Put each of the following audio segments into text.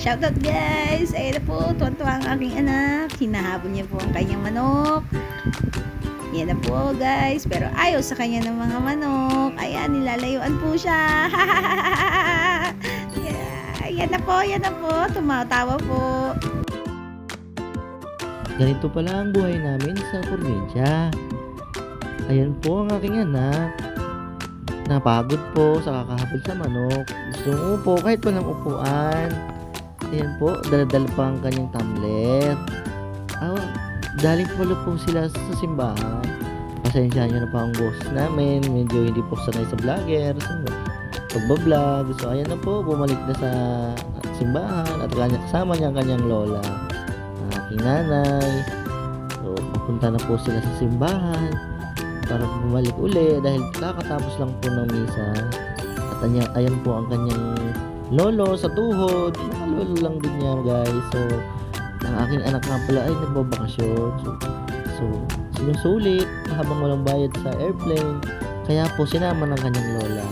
Shoutout guys! Ayun na po, tuwan-tuwa ang aking anak. Hinahabol niya po ang kanyang manok. Yan na po guys. Pero ayaw sa kanya ng mga manok. Ayan, nilalayuan po siya. Yan na po, yan na po. Tumatawa po. Ganito pala ang buhay namin sa probinsya. Ayan po ang aking anak. Napagod po sa kakahabol sa manok. Gusto upo kahit walang upuan. Ayan po, daladala pa ang kanyang tablet. Daling pala po sila sa simbahan. Pasensya nyo na pa ang boses namin. Medyo hindi po sanay sa vlogger. Pagbablog. So ayan na po, bumalik na sa simbahan. At kasama niya ang kanyang lola, ang aking nanay. So papunta na po sila sa simbahan para bumalik uli dahil kakatapos lang po ng misa. At ayan po ang kanyang lolo sa tuhod. Mga lolo lang din niya guys. So ang aking anak nga pala ay nagbabakasyon. So sinusulit habang walang bayad sa airplane. Kaya po sinama ng kanyang lola.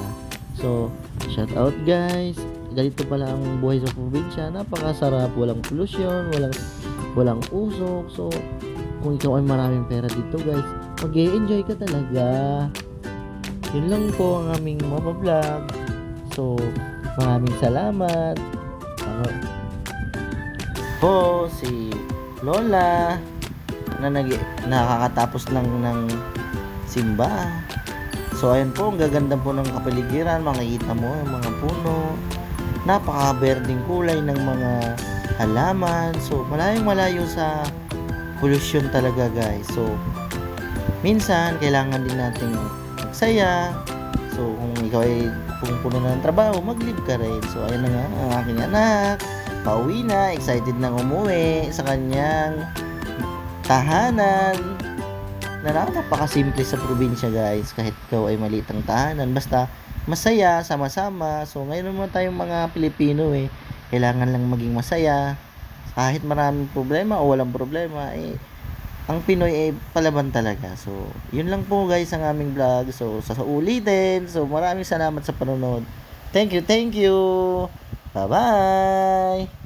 So shout out guys. Ganito pala ang buhay sa probinsya. Napakasarap. Walang pollution, walang usok. So kung ikaw ay maraming pera dito guys, mag-e-enjoy ka talaga. Yun lang po ang aming mabablog. So maraming salamat. Po si Lola na nakakatapos lang ng simba. So ayun po, ang gaganda po ng kapaligiran. Makikita mo yung mga puno. Napaka-berdeng kulay ng mga halaman. So malayong malayo sa pollution talaga guys. So minsan kailangan din nating magsaya. So kung ikaw ay puno na ng trabaho, mag-leave ka rin. So ayun na nga ang aking anak. Pauwi na, excited nang umuwi sa kanyang tahanan. Napakasimple sa probinsya guys. Kahit ikaw ay maliit ang tahanan, basta masaya, sama-sama. So ngayon naman tayong mga Pilipino kailangan lang maging masaya. Kahit maraming problema o walang problema, ang Pinoy ay palaban talaga. So yun lang po guys ang aming vlog. So sa ulitin. So maraming salamat sa panonood. Thank you. Bye bye.